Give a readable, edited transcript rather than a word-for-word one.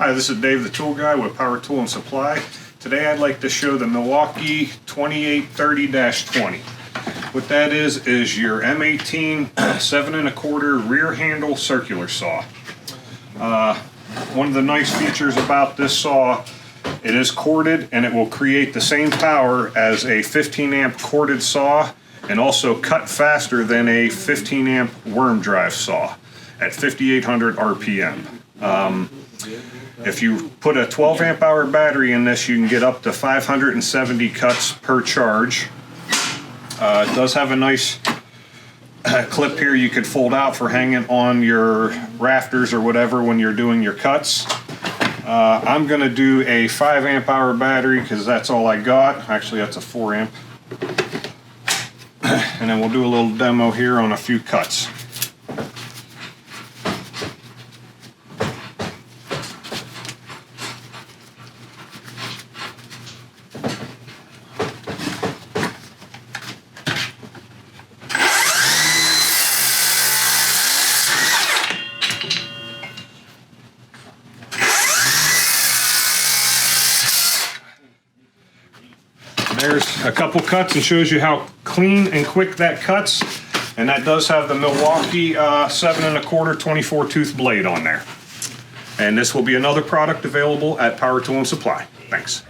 Hi, this is Dave the Tool Guy with Power Tool and Supply. Today I'd like to show the Milwaukee 2830-20. What that is your M18 7¼ rear handle circular saw. One of the nice features about this saw, it is corded and it will create the same power as a 15 amp corded saw and also cut faster than a 15 amp worm drive saw at 5800 RPM. If you put a 12 amp hour battery in this, you can get up to 570 cuts per charge. It does have a nice clip here you could fold out for hanging on your rafters or whatever when you're doing your cuts. I'm going to do a 5 amp hour battery because that's all I got. Actually, that's a 4 amp. And then we'll do a little demo here on a few cuts. There's a couple cuts and shows you how clean and quick that cuts. And that does have the Milwaukee 7¼ 24 tooth blade on there. And this will be another product available at Power Tool and Supply. Thanks.